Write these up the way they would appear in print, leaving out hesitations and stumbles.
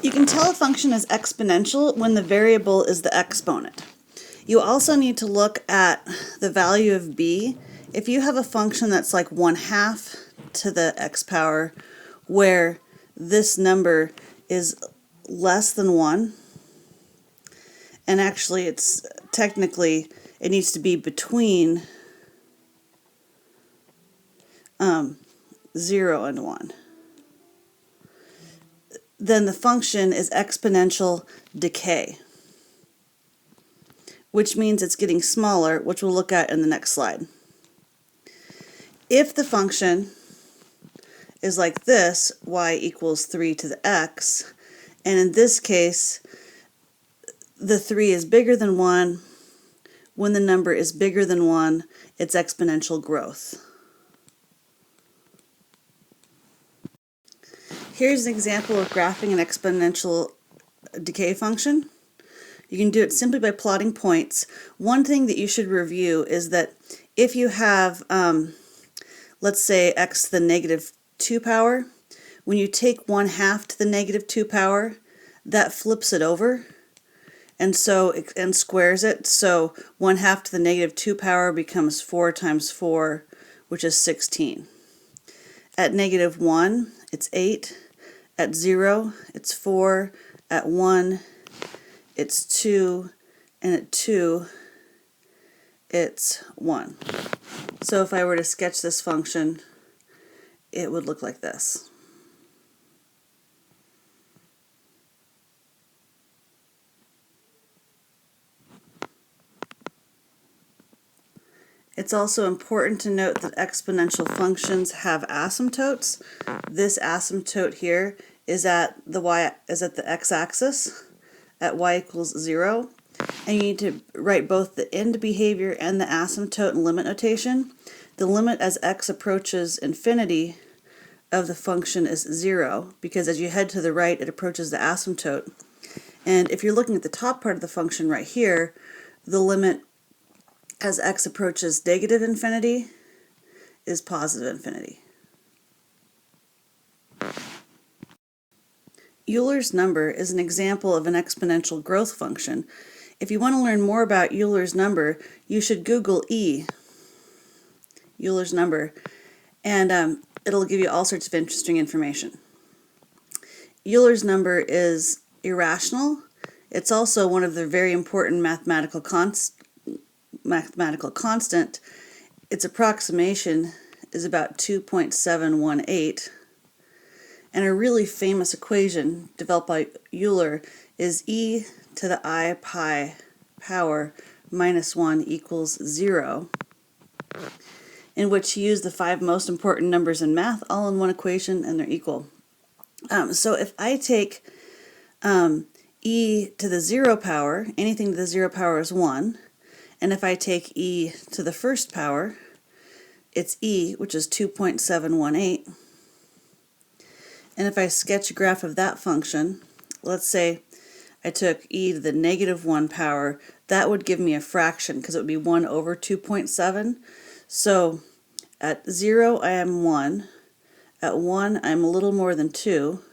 You can tell a function is exponential when the variable is the exponent. You also need to look at the value of b. If you have a function that's like 1/2 to the x power, where this number is less than 1, and actually it's technically, it needs to be between 0 and 1. Then the function is exponential decay, which means it's getting smaller, which we'll look at in the next slide. If the function is like this, y equals 3 to the x, and in this case, the 3 is bigger than 1, when the number is bigger than 1, it's exponential growth. Here's an example of graphing an exponential decay function. You can do it simply by plotting points. One thing that you should review is that if you have, let's say, x to the negative 2 power, when you take 1/2 to the negative 2 power, that flips it over and squares it. So 1/2 to the negative 2 power becomes 4 times 4, which is 16. At negative 1, it's 8. At 0, it's 4. At 1, it's 2. And at 2, it's 1. So if I were to sketch this function, it would look like this. It's also important to note that exponential functions have asymptotes. This asymptote here is at the x-axis at y equals 0, and you need to write both the end behavior and the asymptote in limit notation. The limit as x approaches infinity of the function is 0, because as you head to the right, it approaches the asymptote. And if you're looking at the top part of the function right here, the limit as x approaches negative infinity is positive infinity. Euler's number is an example of an exponential growth function. If you want to learn more about Euler's number, you should Google Euler's number, and it'll give you all sorts of interesting information. Euler's number is irrational. It's also one of the very important mathematical constant. Its approximation is about 2.718. And a really famous equation developed by Euler is e to the I pi power minus 1 equals 0, in which you use the 5 most important numbers in math all in one equation, and they're equal. So if I take e to the 0 power, anything to the 0 power is 1, and if I take e to the first power, it's e, which is 2.718. And if I sketch a graph of that function, let's say I took e to the negative 1 power, that would give me a fraction because it would be 1 over 2.7. So at 0 I am 1, at 1 I'm a little more than 2,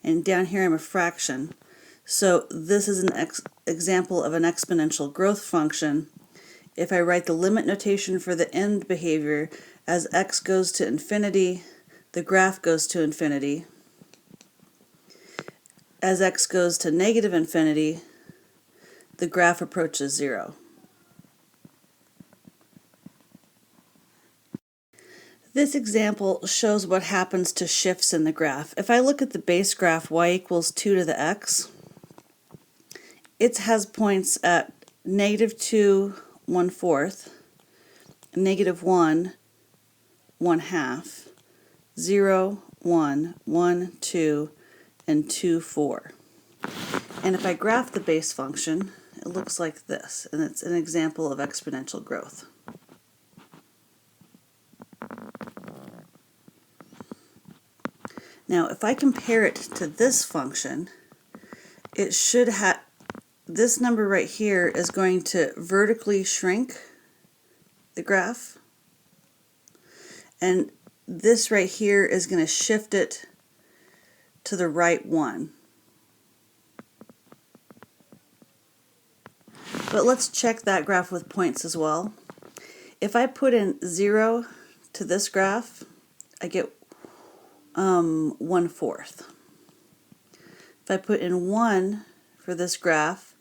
and down here I'm a fraction. So this is an example of an exponential growth function. If I write the limit notation for the end behavior, as x goes to infinity, the graph goes to infinity. As x goes to negative infinity, the graph approaches 0. This example shows what happens to shifts in the graph. If I look at the base graph y equals 2 to the x, it has points at negative 2, 1/4, negative 1, 1/2, 0, 1, 1, 2, and 2, 4. And if I graph the base function, it looks like this, and it's an example of exponential growth. Now, if I compare it to this function, it should have, this number right here is going to vertically shrink the graph, and this right here is going to shift it to the right one. But let's check that graph with points as well. If I put in 0 to this graph, I get 1/4. If I put in 1 for this graph,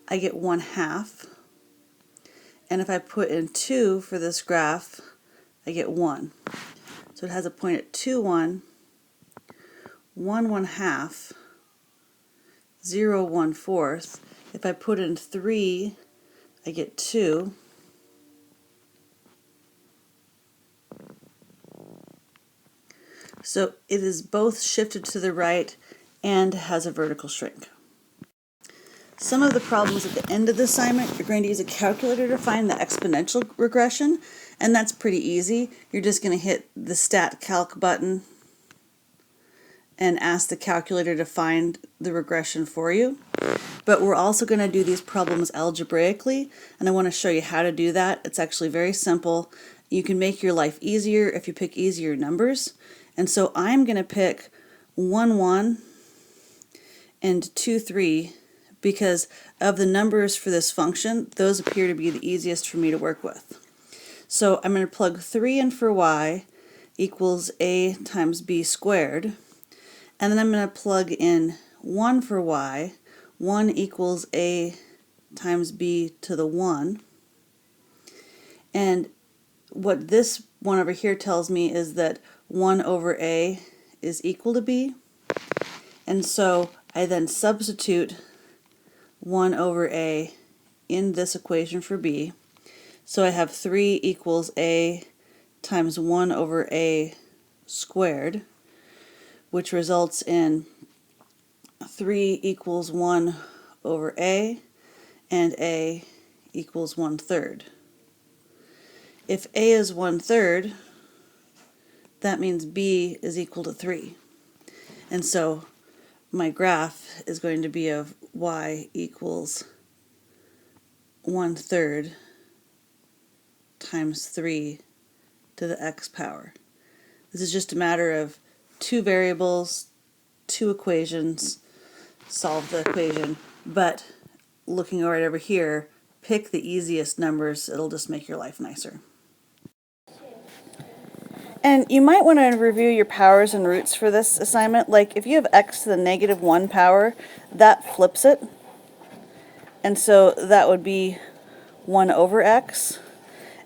I get 1/2. And if I put in 2 for this graph, I get 1. So it has a point at 2, 1, 1, 1/2, 0, 1/4. If I put in 3, I get 2. So it is both shifted to the right and has a vertical shrink. Some of the problems at the end of the assignment, you're going to use a calculator to find the exponential regression, and that's pretty easy. You're just going to hit the Stat Calc button and ask the calculator to find the regression for you. But we're also going to do these problems algebraically, and I want to show you how to do that. It's actually very simple. You can make your life easier if you pick easier numbers. And so I'm going to pick 1, 1 and 2, 3 because of the numbers for this function, those appear to be the easiest for me to work with. So I'm going to plug 3 in for y equals a times b squared. And then I'm going to plug in 1 for y. 1 equals a times b to the 1. And what this one over here tells me is that 1 over a is equal to b. And so I then substitute 1 over a in this equation for b. So I have 3 equals a times 1 over a squared, which results in 3 equals 1 over a, and a equals 1/3. If a is 1/3, that means b is equal to 3. And so my graph is going to be of y equals 1/3 times 3 to the x power. This is just a matter of two variables, two equations, solve the equation, but looking right over here, pick the easiest numbers. It'll just make your life nicer. And you might want to review your powers and roots for this assignment. Like if you have x to the -1 power, that flips it. And so that would be 1 over x.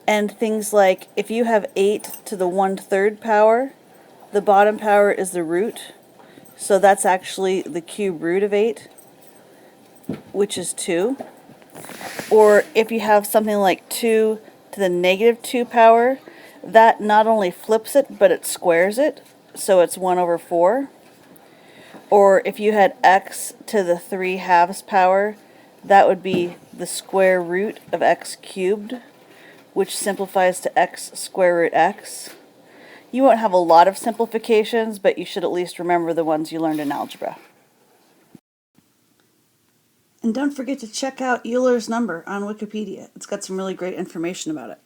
And things like if you have 8 to the 1/3 power, the bottom power is the root. So that's actually the cube root of 8, which is 2. Or if you have something like 2 to the -2 power, that not only flips it, but it squares it, so it's 1 over 4. Or if you had x to the 3/2 power, that would be the square root of x cubed, which simplifies to x square root x. You won't have a lot of simplifications, but you should at least remember the ones you learned in algebra. And don't forget to check out Euler's number on Wikipedia. It's got some really great information about it.